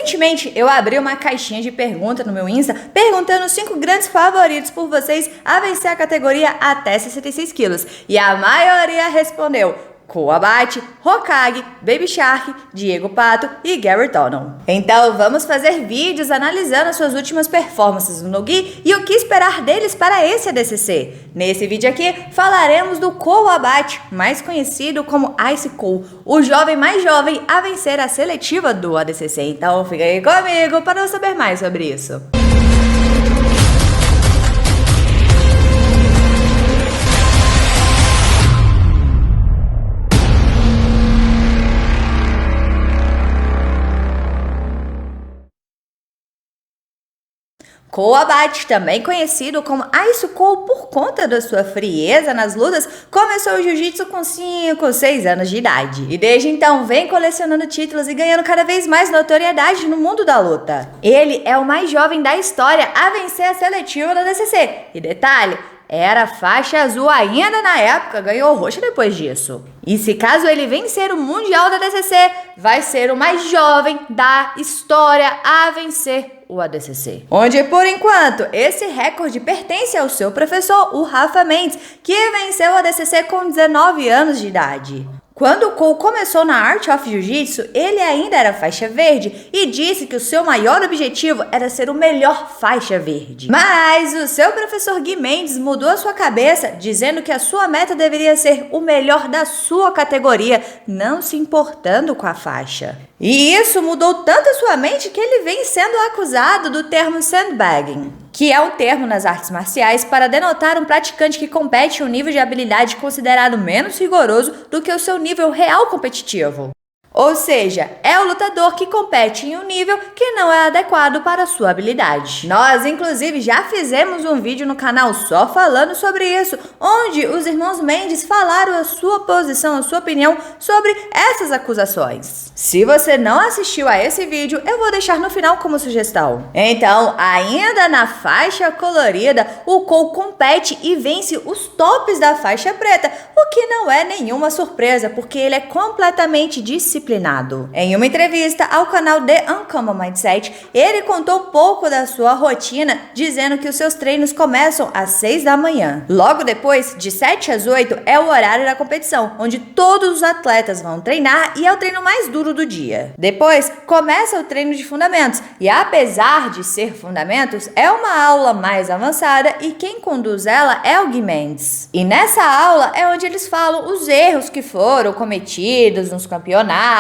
Recentemente, eu abri uma caixinha de pergunta no meu Insta, perguntando os 5 grandes favoritos por vocês a vencer a categoria até 66 quilos. E a maioria respondeu Cole Abate, Hokage, Baby Shark, Diego Pato e Gary Tonon. Então vamos fazer vídeos analisando as suas últimas performances no Nogi e o que esperar deles para esse ADCC. Nesse vídeo aqui falaremos do Cole Abate, mais conhecido como Ice Cole, o jovem mais jovem a vencer a seletiva do ADCC. Então fica aí comigo para saber mais sobre isso. Cole Abate, também conhecido como Ice Cole por conta da sua frieza nas lutas, começou o jiu-jitsu com 5 ou 6 anos de idade. E desde então vem colecionando títulos e ganhando cada vez mais notoriedade no mundo da luta. Ele é o mais jovem da história a vencer a seletiva da ADCC. E detalhe, era faixa azul ainda na época, ganhou roxa depois disso. E se caso ele vencer o Mundial da ADCC, vai ser o mais jovem da história a vencer o ADCC. Onde, por enquanto, esse recorde pertence ao seu professor, o Rafa Mendes, que venceu o ADCC com 19 anos de idade. Quando o Cole começou na Art of Jiu-Jitsu, ele ainda era faixa verde e disse que o seu maior objetivo era ser o melhor faixa verde. Mas o seu professor Gui Mendes mudou a sua cabeça, dizendo que a sua meta deveria ser o melhor da sua categoria, não se importando com a faixa. E isso mudou tanto a sua mente que ele vem sendo acusado do termo sandbagging, que é um termo nas artes marciais para denotar um praticante que compete em um nível de habilidade considerado menos rigoroso do que o seu nível real competitivo. Ou seja, é o lutador que compete em um nível que não é adequado para a sua habilidade. Nós, inclusive, já fizemos um vídeo no canal só falando sobre isso, onde os irmãos Mendes falaram a sua posição, a sua opinião sobre essas acusações. Se você não assistiu a esse vídeo, eu vou deixar no final como sugestão. Então, ainda na faixa colorida, o Cole compete e vence os tops da faixa preta, o que não é nenhuma surpresa, porque ele é completamente disciplinado. Em uma entrevista ao canal The Uncommon Mindset, ele contou um pouco da sua rotina, dizendo que os seus treinos começam às 6 da manhã. Logo depois, de 7 às 8, é o horário da competição, onde todos os atletas vão treinar e é o treino mais duro do dia. Depois, começa o treino de fundamentos, e apesar de ser fundamentos, é uma aula mais avançada e quem conduz ela é o Gui Mendes. E nessa aula é onde eles falam os erros que foram cometidos nos campeonatos,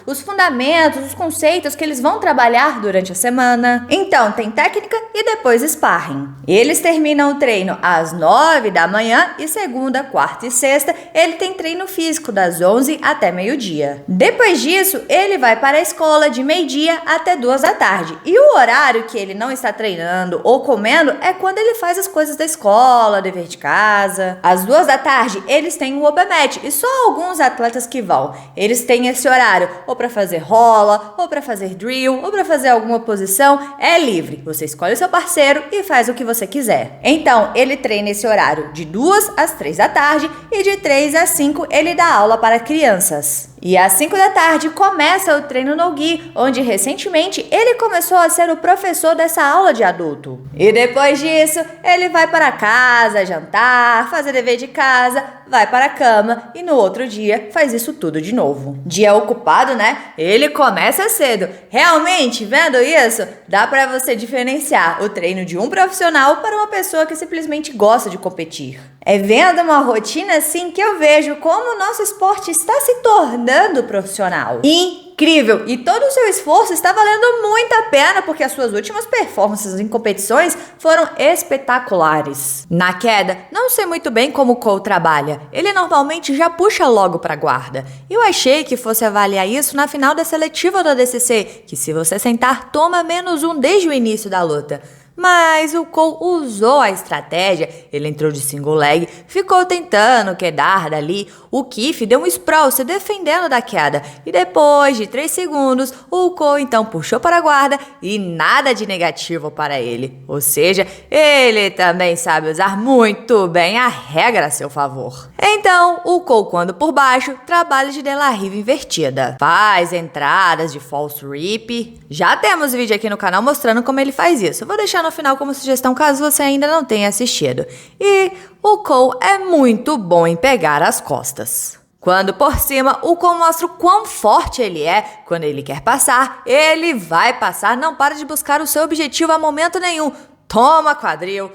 os fundamentos, os conceitos que eles vão trabalhar durante a semana. Então, tem técnica e depois sparring. Eles terminam o treino às 9 da manhã e segunda, quarta e sexta, ele tem treino físico das 11 até meio-dia. Depois disso, ele vai para a escola de meio-dia até 2 da tarde. E o horário que ele não está treinando ou comendo é quando ele faz as coisas da escola, dever de casa. Às 2 da tarde, eles têm o open mat e só alguns atletas que vão. Eles têm esse horário ou para fazer rola, ou para fazer drill, ou para fazer alguma posição, é livre. Você escolhe o seu parceiro e faz o que você quiser. Então, ele treina esse horário de 2 às 3 da tarde e de 3 às 5 ele dá aula para crianças. E às 5 da tarde começa o treino no Gi, onde recentemente ele começou a ser o professor dessa aula de adulto. E depois disso, ele vai para casa, jantar, fazer dever de casa, vai para a cama e no outro dia faz isso tudo de novo. Dia ocupado, né? Ele começa cedo. Realmente, vendo isso, dá para você diferenciar o treino de um profissional para uma pessoa que simplesmente gosta de competir. É vendo uma rotina assim que eu vejo como o nosso esporte está se tornando profissional. Incrível! E todo o seu esforço está valendo muito a pena porque as suas últimas performances em competições foram espetaculares. Na queda, não sei muito bem como o Cole trabalha. Ele normalmente já puxa logo para a guarda. Eu achei que fosse avaliar isso na final da seletiva do ADCC, que se você sentar, toma -1 desde o início da luta. Mas o Cole usou a estratégia, ele entrou de single leg, ficou tentando quedar dali, O Keith deu um sprawl se defendendo da queda e depois de 3 segundos, o Cole então puxou para a guarda e nada de negativo para ele. Ou seja, ele também sabe usar muito bem a regra a seu favor. Então, o Cole, quando por baixo, trabalha de De La Riva invertida. Faz entradas de false rip. Já temos vídeo aqui no canal mostrando como ele faz isso. Vou deixar no final como sugestão caso você ainda não tenha assistido. E o Cole é muito bom em pegar as costas. Quando por cima, o Cole mostra o quão forte ele é. Quando ele quer passar, ele vai passar. Não para de buscar o seu objetivo a momento nenhum. Toma quadril,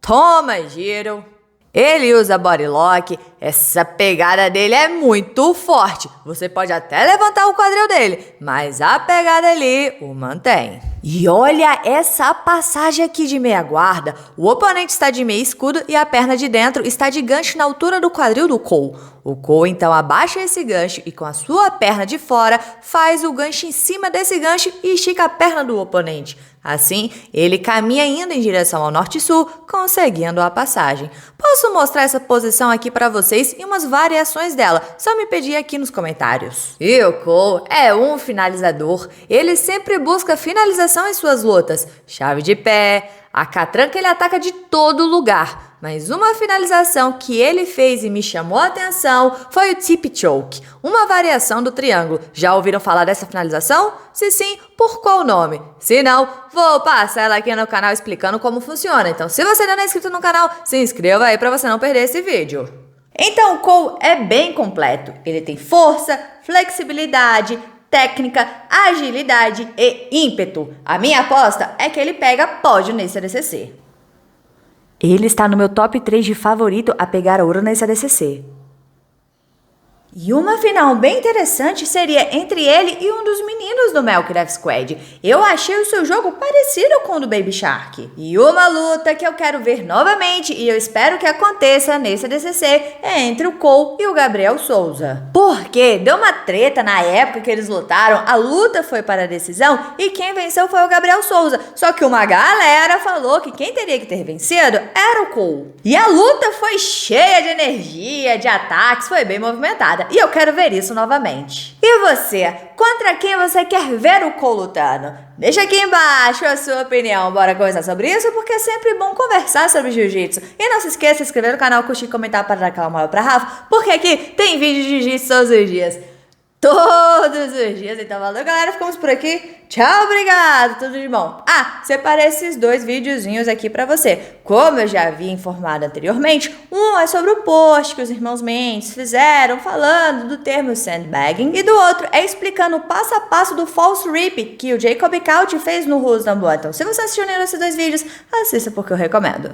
toma giro. Ele usa body lock, essa pegada dele é muito forte. Você pode até levantar o quadril dele, mas a pegada ali o mantém. E olha essa passagem aqui de meia guarda. O oponente está de meia escudo e a perna de dentro está de gancho na altura do quadril do Cole. O Cole então abaixa esse gancho e com a sua perna de fora faz o gancho em cima desse gancho e estica a perna do oponente. Assim, ele caminha indo em direção ao norte e sul, conseguindo a passagem. Posso mostrar essa posição aqui para vocês e umas variações dela, só me pedir aqui nos comentários. E o Cole é um finalizador, ele sempre busca finalização em suas lutas. Chave de pé, a catranca ele ataca de todo lugar. Mas uma finalização que ele fez e me chamou a atenção foi o tip choke, uma variação do triângulo. Já ouviram falar dessa finalização? Se sim, por qual nome? Se não, vou passar ela aqui no canal explicando como funciona. Então, se você ainda não é inscrito no canal, se inscreva aí para você não perder esse vídeo. Então, o Cole é bem completo. Ele tem força, flexibilidade, técnica, agilidade e ímpeto. A minha aposta é que ele pega pódio nesse ADCC. Ele está no meu top 3 de favorito a pegar ouro nesse ADCC. E uma final bem interessante seria entre ele e um dos meninos do Minecraft Squad. Eu achei o seu jogo parecido com o do Baby Shark. E uma luta que eu quero ver novamente e eu espero que aconteça nesse ADCC é entre o Cole e o Gabriel Souza. Porque deu uma treta na época que eles lutaram, a luta foi para a decisão e quem venceu foi o Gabriel Souza. Só que uma galera falou que quem teria que ter vencido era o Cole. E a luta foi cheia de energia, de ataques, foi bem movimentada. E eu quero ver isso novamente. E você? Contra quem você quer ver o Cole lutando? Deixa aqui embaixo a sua opinião. Bora conversar sobre isso, porque é sempre bom conversar sobre jiu-jitsu. E não se esqueça de se inscrever no canal, curtir e comentar para dar aquela moral pra Rafa, porque aqui tem vídeo de jiu-jitsu todos os dias. Todos os dias. Então valeu, galera. Ficamos por aqui. Tchau, obrigado. Tudo de bom. Separei esses 2 videozinhos aqui pra você. Como eu já havia informado anteriormente, um é sobre o post que os irmãos Mendes fizeram falando do termo sandbagging e do outro é explicando o passo a passo do false rip que o Jacob Couch fez no Rules Number One. Então, se você assistiu nenhum desses 2 vídeos, assista porque eu recomendo.